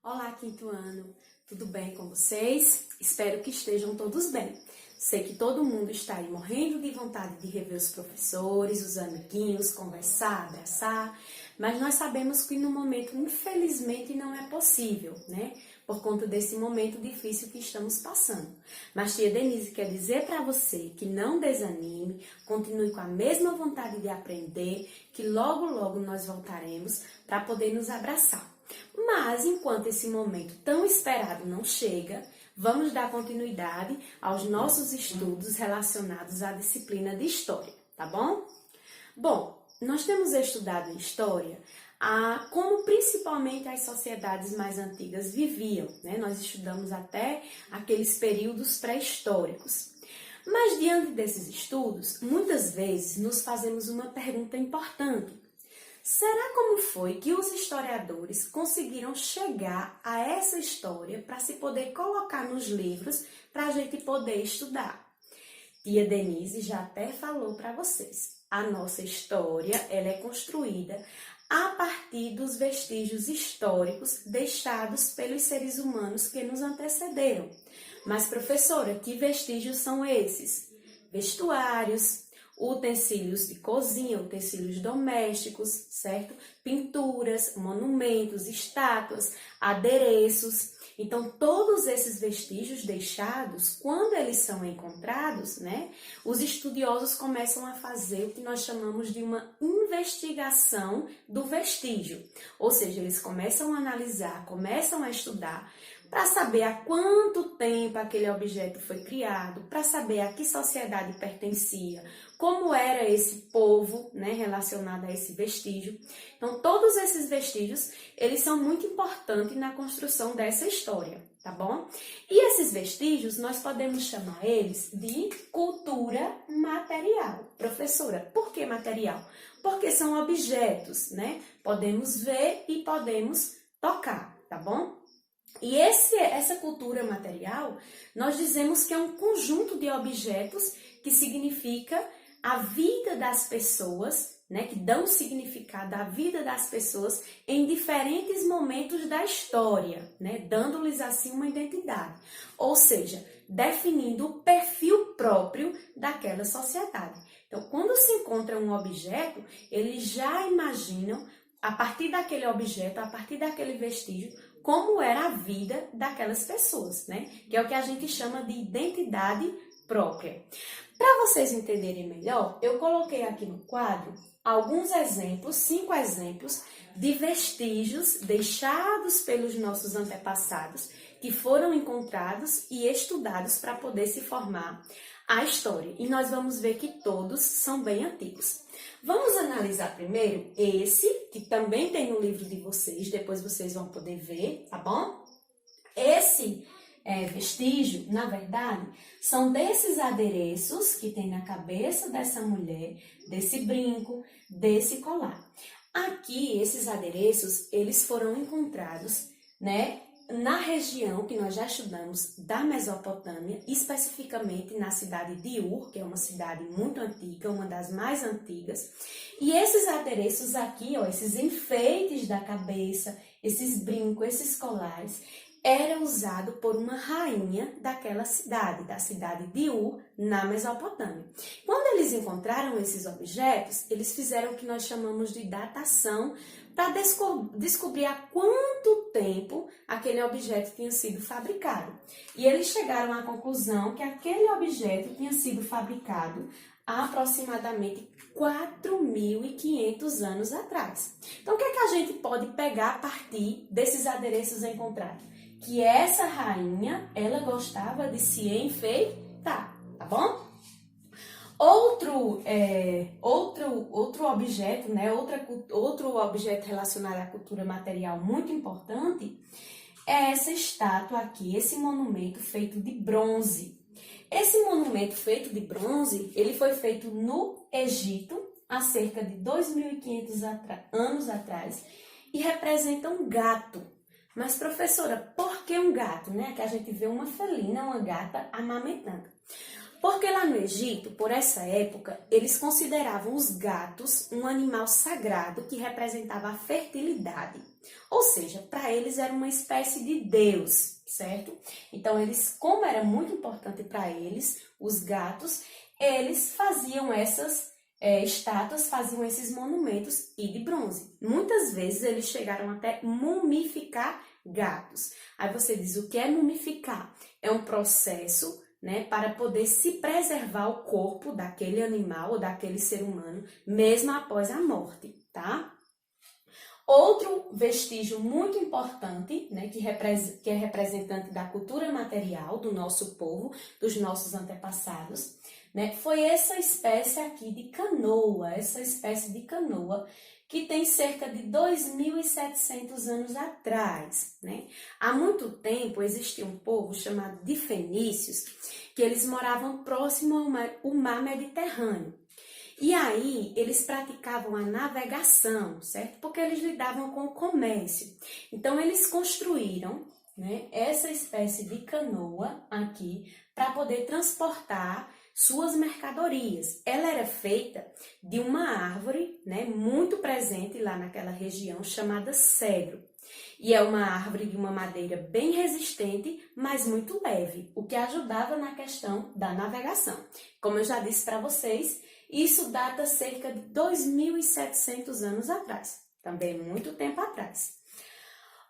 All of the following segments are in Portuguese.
Olá, quinto ano! Tudo bem com vocês? Espero que estejam todos bem. Sei que todo mundo está aí morrendo de vontade de rever os professores, os amiguinhos, conversar, abraçar, mas nós sabemos que no momento, infelizmente, não é possível, né? Por conta desse momento difícil que estamos passando. Mas tia Denise quer dizer para você que não desanime, continue com a mesma vontade de aprender, que logo, logo nós voltaremos para poder nos abraçar. Mas, enquanto esse momento tão esperado não chega, vamos dar continuidade aos nossos estudos relacionados à disciplina de História, tá bom? Bom, nós temos estudado em História como principalmente as sociedades mais antigas viviam, né? Nós estudamos até aqueles períodos pré-históricos. Mas, diante desses estudos, muitas vezes nos fazemos uma pergunta importante. Será como foi que os historiadores conseguiram chegar a essa história para se poder colocar nos livros para a gente poder estudar? Tia Denise já até falou para vocês. A nossa história ela é construída a partir dos vestígios históricos deixados pelos seres humanos que nos antecederam. Mas, professora, que vestígios são esses? Vestuários, utensílios de cozinha, utensílios domésticos, certo? Pinturas, monumentos, estátuas, adereços. Então, todos esses vestígios deixados, quando eles são encontrados, né, os estudiosos começam a fazer o que nós chamamos de uma investigação do vestígio. Ou seja, eles começam a analisar, começam a estudar, para saber há quanto tempo aquele objeto foi criado, para saber a que sociedade pertencia, como era esse povo, né, relacionado a esse vestígio. Então, todos esses vestígios, eles são muito importantes na construção dessa história, tá bom? E esses vestígios, nós podemos chamar eles de cultura material. Professora, por que material? Porque são objetos, né? Podemos ver e podemos tocar, tá bom? E essa cultura material, nós dizemos que é um conjunto de objetos que significa a vida das pessoas, né, que dão significado à vida das pessoas em diferentes momentos da história, né, dando-lhes assim uma identidade. Ou seja, definindo o perfil próprio daquela sociedade. Então, quando se encontra um objeto, eles já imaginam, a partir daquele objeto, a partir daquele vestígio, como era a vida daquelas pessoas, né? Que é o que a gente chama de identidade própria. Para vocês entenderem melhor, eu coloquei aqui no quadro alguns exemplos, 5 exemplos de vestígios deixados pelos nossos antepassados que foram encontrados e estudados para poder se formar a história. E nós vamos ver que todos são bem antigos. Vamos analisar primeiro esse, que também tem no livro de vocês, depois vocês vão poder ver, tá bom? Esse vestígio, na verdade, são desses adereços que tem na cabeça dessa mulher, desse brinco, desse colar. Aqui, esses adereços, eles foram encontrados, né, na região que nós já estudamos da Mesopotâmia, especificamente na cidade de Ur, que é uma cidade muito antiga, uma das mais antigas. E esses adereços aqui, ó, esses enfeites da cabeça, esses brincos, esses colares, era usado por uma rainha daquela cidade, da cidade de Ur, na Mesopotâmia. Quando eles encontraram esses objetos, eles fizeram o que nós chamamos de datação, para descobrir há quanto tempo aquele objeto tinha sido fabricado. E eles chegaram à conclusão que aquele objeto tinha sido fabricado há aproximadamente 4.500 anos atrás. Então, o que é que a gente pode pegar a partir desses adereços encontrados? Que essa rainha, ela gostava de se enfeitar, tá bom? Outro objeto, né? Outro objeto relacionado à cultura material muito importante é essa estátua aqui, esse monumento feito de bronze. Esse monumento feito de bronze, ele foi feito no Egito, há cerca de 2.500 anos atrás, e representa um gato. Mas, professora, por que um gato, né? Que a gente vê uma felina, uma gata amamentando. Porque lá no Egito, por essa época, eles consideravam os gatos um animal sagrado que representava a fertilidade. Ou seja, para eles era uma espécie de deus, certo? Então, eles, como era muito importante para eles, os gatos, eles faziam essas estátuas, faziam esses monumentos e de bronze. Muitas vezes eles chegaram até mumificar gatos. Aí você diz, o que é mumificar? É um processo, né, para poder se preservar o corpo daquele animal ou daquele ser humano, mesmo após a morte, tá? Outro vestígio muito importante, né, que é representante da cultura material do nosso povo, dos nossos antepassados, né, foi essa espécie aqui de canoa, que tem cerca de 2.700 anos atrás, né? Há muito tempo existia um povo chamado de fenícios, que eles moravam próximo ao mar Mediterrâneo. E aí, eles praticavam a navegação, certo? Porque eles lidavam com o comércio. Então, eles construíram, né, essa espécie de canoa aqui para poder transportar suas mercadorias. Ela era feita de uma árvore, né, muito presente lá naquela região chamada cedro. E é uma árvore de uma madeira bem resistente, mas muito leve, o que ajudava na questão da navegação. Como eu já disse para vocês, isso data cerca de 2.700 anos atrás, também muito tempo atrás.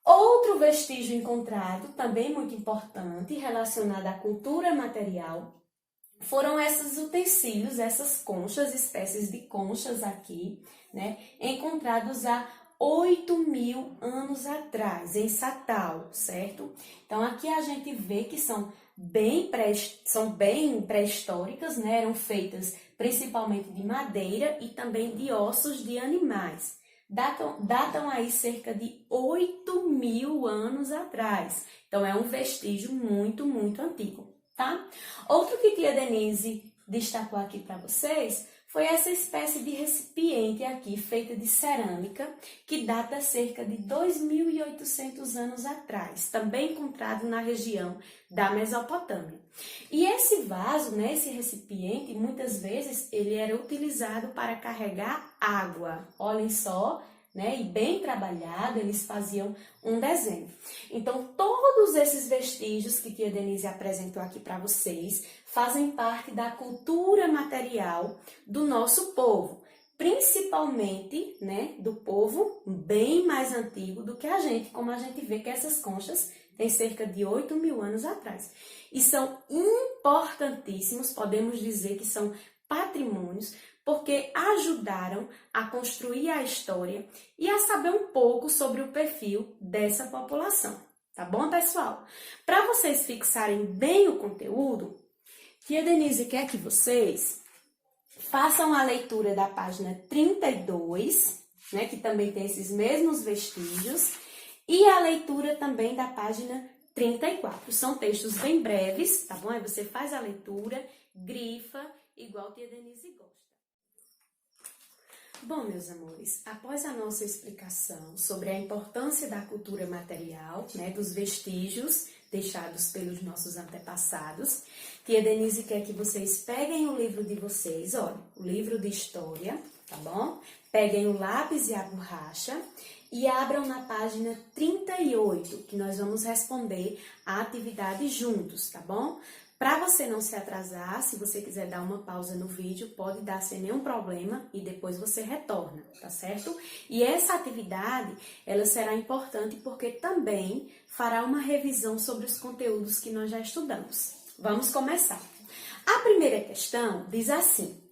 Outro vestígio encontrado, também muito importante, relacionado à cultura material, foram esses utensílios, essas conchas, espécies de conchas aqui, né, encontrados há 8.000 anos atrás, em Satal, certo? Então, aqui a gente vê que são bem pré-históricas, né? Eram feitas principalmente de madeira e também de ossos de animais. Datam aí cerca de 8.000 anos atrás. Então, é um vestígio muito, muito antigo, tá? Outro que tia Denise destacou aqui para vocês foi essa espécie de recipiente aqui, feita de cerâmica, que data cerca de 2.800 anos atrás, também encontrado na região da Mesopotâmia. E esse vaso, né, esse recipiente, muitas vezes ele era utilizado para carregar água. Olhem só, né, e bem trabalhado, eles faziam um desenho. Então, todos esses vestígios que tia Denise apresentou aqui para vocês fazem parte da cultura material do nosso povo, principalmente, né, do povo bem mais antigo do que a gente, como a gente vê que essas conchas têm cerca de 8.000 anos atrás. E são importantíssimos, podemos dizer que são patrimônios, porque ajudaram a construir a história e a saber um pouco sobre o perfil dessa população. Tá bom, pessoal? Para vocês fixarem bem o conteúdo, tia Denise quer que vocês façam a leitura da página 32, né, que também tem esses mesmos vestígios, e a leitura também da página 34. São textos bem breves, tá bom? Aí você faz a leitura, grifa, igual tia Denise gosta. Bom, meus amores, após a nossa explicação sobre a importância da cultura material, né, dos vestígios deixados pelos nossos antepassados, tia Denise quer que vocês peguem o livro de vocês, olha, o livro de história, tá bom? Peguem o lápis e a borracha e abram na página 38, que nós vamos responder a atividade juntos, tá bom? Para você não se atrasar, se você quiser dar uma pausa no vídeo, pode dar sem nenhum problema e depois você retorna, tá certo? E essa atividade, ela será importante porque também fará uma revisão sobre os conteúdos que nós já estudamos. Vamos começar. A primeira questão diz assim: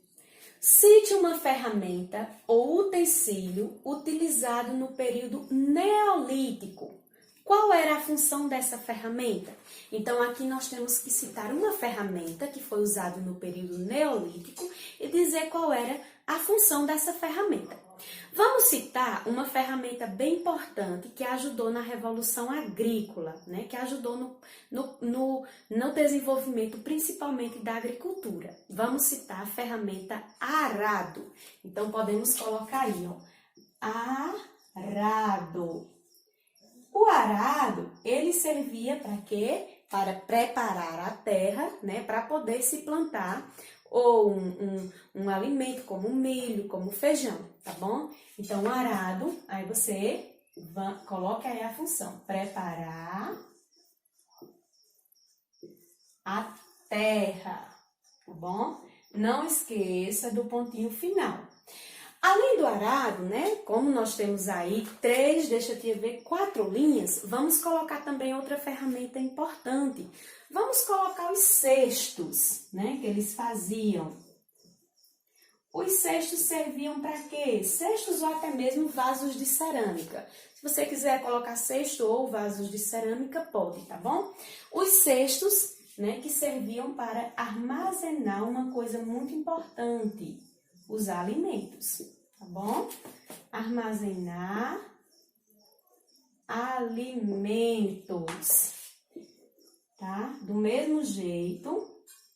cite uma ferramenta ou utensílio utilizado no período neolítico. Qual era a função dessa ferramenta? Então, aqui nós temos que citar uma ferramenta que foi usada no período neolítico e dizer qual era a função dessa ferramenta. Vamos citar uma ferramenta bem importante que ajudou na Revolução Agrícola, né? Que ajudou no desenvolvimento principalmente da agricultura. Vamos citar a ferramenta arado. Então, podemos colocar aí, ó, arado. O arado, ele servia para quê? para preparar a terra, né, para poder se plantar ou um alimento como milho, como feijão, tá bom? Então, o arado, aí você coloca aí a função, preparar a terra, tá bom? Não esqueça do pontinho final. Além do arado, né, como nós temos aí 4 linhas, vamos colocar também outra ferramenta importante. Vamos colocar os cestos, né, que eles faziam. Os cestos serviam para quê? Cestos ou até mesmo vasos de cerâmica. Se você quiser colocar cesto ou vasos de cerâmica, pode, tá bom? Os cestos, né, que serviam para armazenar uma coisa muito importante, os alimentos, tá bom? Armazenar alimentos, tá? Do mesmo jeito,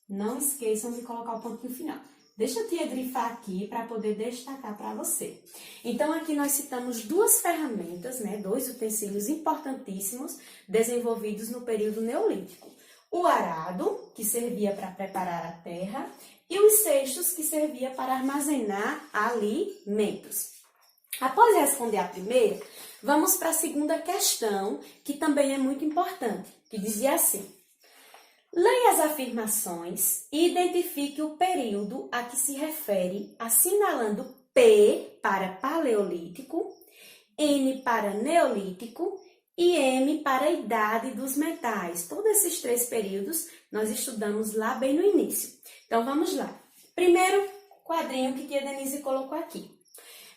não esqueçam de colocar o pontinho final. Deixa eu te grifar aqui para poder destacar para você. Então, aqui nós citamos 2 ferramentas, né? 2 utensílios importantíssimos desenvolvidos no período neolítico. O arado, que servia para preparar a terra, e os cestos, que servia para armazenar alimentos. Após responder a primeira, vamos para a segunda questão, que também é muito importante, que dizia assim: leia as afirmações e identifique o período a que se refere, assinalando P para paleolítico, N para neolítico e M para a idade dos metais. Todos esses 3 períodos nós estudamos lá bem no início. Então, vamos lá. Primeiro quadrinho que tia Denise colocou aqui.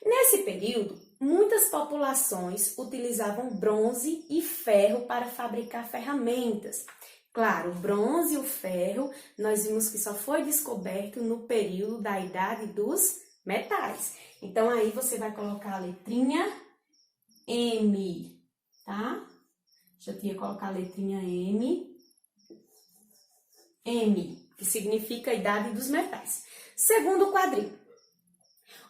Nesse período, muitas populações utilizavam bronze e ferro para fabricar ferramentas. Claro, o bronze e o ferro, nós vimos que só foi descoberto no período da idade dos metais. Então, aí você vai colocar a letrinha M, tá? Deixa eu tia colocar a letrinha M. M, que significa a idade dos metais. Segundo quadrinho.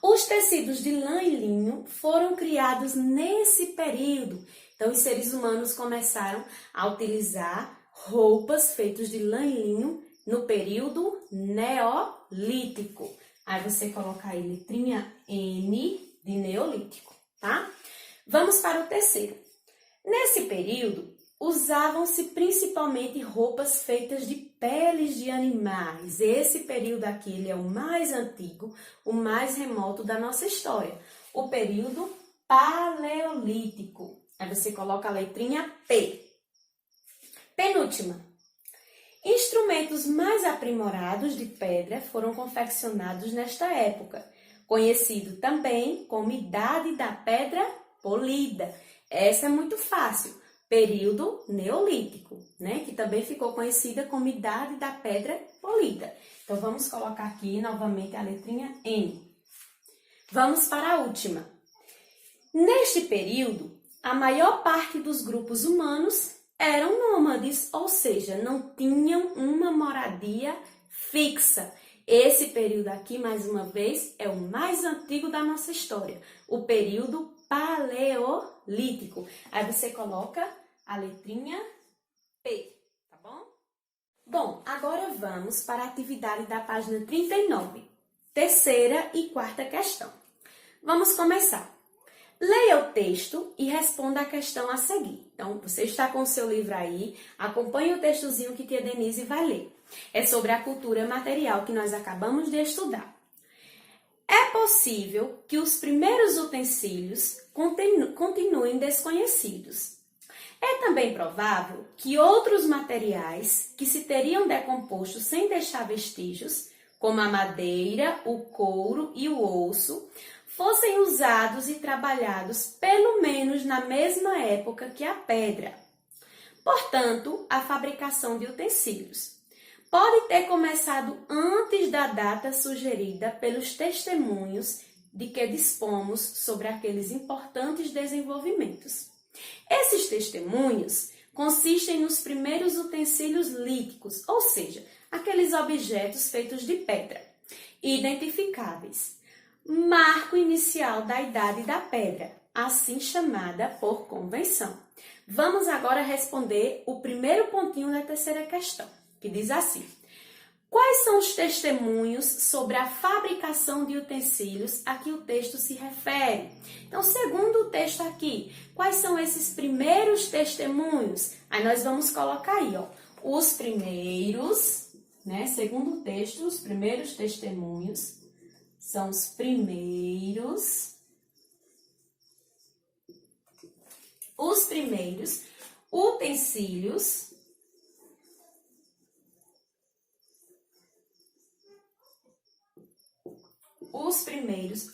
Os tecidos de lã e linho foram criados nesse período. Então, os seres humanos começaram a utilizar roupas feitas de lã e linho no período neolítico. Aí você coloca aí letrinha N de neolítico, tá? Vamos para o terceiro. Nesse período, usavam-se principalmente roupas feitas de peles de animais. Esse período aqui ele é o mais antigo, o mais remoto da nossa história. O período paleolítico. Aí você coloca a letrinha P. Penúltima. Instrumentos mais aprimorados de pedra foram confeccionados nesta época, conhecido também como Idade da Pedra Polida. Essa é muito fácil. Período neolítico, né? Que também ficou conhecida como Idade da Pedra Polida. Então, vamos colocar aqui novamente a letrinha N. Vamos para a última. Neste período, a maior parte dos grupos humanos eram nômades, ou seja, não tinham uma moradia fixa. Esse período aqui, mais uma vez, é o mais antigo da nossa história, o período paleolítico. Aí você coloca a letrinha P, tá bom? Bom, agora vamos para a atividade da página 39, terceira e quarta questão. Vamos começar. Leia o texto e responda a questão a seguir. Então, você está com o seu livro aí, acompanhe o textozinho que tia Denise vai ler. É sobre a cultura material que nós acabamos de estudar. É possível que os primeiros utensílios continuem desconhecidos. É também provável que outros materiais que se teriam decomposto sem deixar vestígios, como a madeira, o couro e o osso, fossem usados e trabalhados pelo menos na mesma época que a pedra. Portanto, a fabricação de utensílios pode ter começado antes da data sugerida pelos testemunhos de que dispomos sobre aqueles importantes desenvolvimentos. Esses testemunhos consistem nos primeiros utensílios líticos, ou seja, aqueles objetos feitos de pedra, identificáveis. Marco inicial da Idade da Pedra, assim chamada por convenção. Vamos agora responder o primeiro pontinho da terceira questão, que diz assim: quais são os testemunhos sobre a fabricação de utensílios a que o texto se refere? Então, segundo o texto aqui, quais são esses primeiros testemunhos? Aí nós vamos colocar aí, ó, os primeiros, né? Segundo o texto, os primeiros testemunhos são os primeiros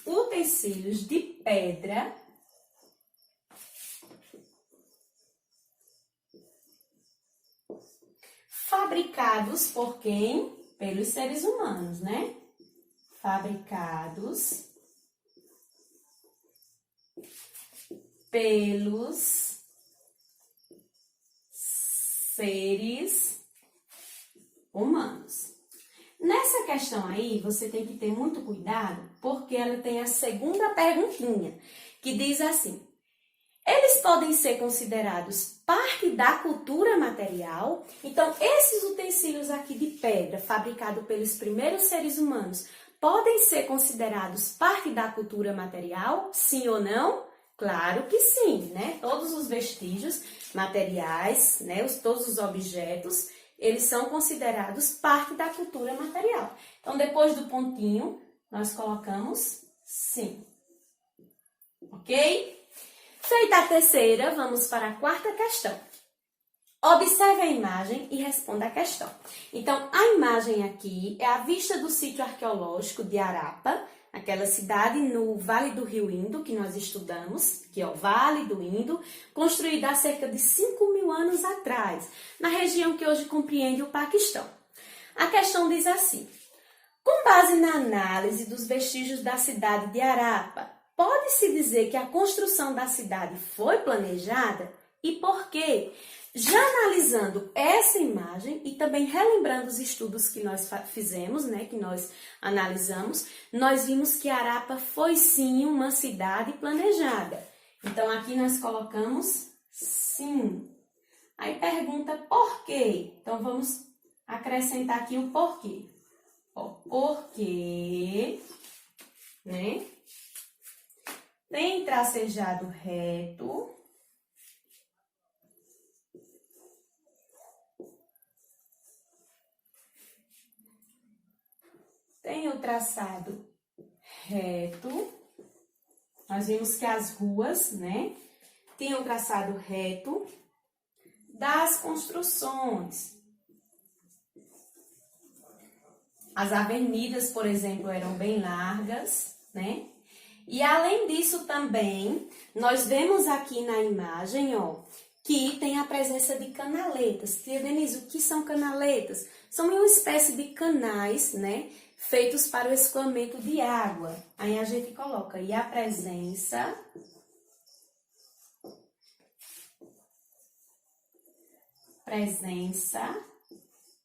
utensílios de pedra fabricados por quem? Pelos seres humanos, né? Fabricados pelos seres humanos. Nessa questão aí, você tem que ter muito cuidado, porque ela tem a segunda perguntinha, que diz assim: eles podem ser considerados parte da cultura material? Então, esses utensílios aqui de pedra, fabricados pelos primeiros seres humanos, podem ser considerados parte da cultura material? Sim ou não? Claro que sim, né? Todos os vestígios materiais, né? Todos os objetos, eles são considerados parte da cultura material. Então, depois do pontinho, nós colocamos sim. Ok? Feita a terceira, vamos para a quarta questão. Observe a imagem e responda a questão. Então, a imagem aqui é a vista do sítio arqueológico de Arapa, aquela cidade no Vale do Rio Indo, que nós estudamos, que é o Vale do Indo, construída há cerca de 5.000 anos atrás, na região que hoje compreende o Paquistão. A questão diz assim: com base na análise dos vestígios da cidade de Arapa, pode-se dizer que a construção da cidade foi planejada? E por quê? Já analisando essa imagem e também relembrando os estudos que nós fizemos, né, que nós analisamos, nós vimos que Arapa foi sim uma cidade planejada. Então, aqui nós colocamos sim. Aí pergunta por quê? Então, vamos acrescentar aqui o porquê. Porque, né, tem tracejado reto tem o traçado reto. Nós vimos que as ruas, né, tem o traçado reto das construções. As avenidas, por exemplo, eram bem largas, né? E além disso também, nós vemos aqui na imagem, ó, que tem a presença de canaletas. Tia Denise, o que são canaletas? São uma espécie de canais, né, feitos para o escoamento de água. Aí a gente coloca aí a presença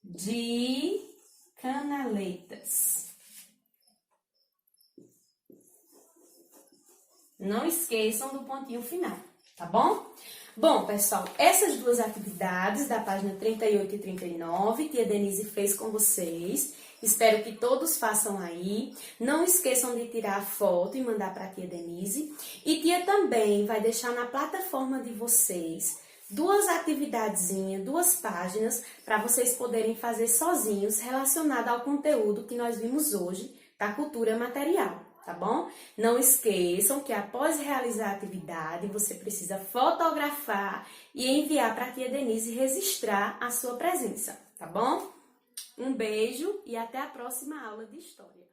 de canaletas. Não esqueçam do pontinho final, tá bom? Bom, pessoal, essas duas atividades da página 38 e 39, tia Denise fez com vocês. Espero que todos façam aí. Não esqueçam de tirar a foto e mandar para a tia Denise. E tia também vai deixar na plataforma de vocês duas atividadezinhas, 2 páginas, para vocês poderem fazer sozinhos relacionado ao conteúdo que nós vimos hoje da cultura material. Tá bom? Não esqueçam que após realizar a atividade, você precisa fotografar e enviar para a tia Denise registrar a sua presença, tá bom? Um beijo e até a próxima aula de História.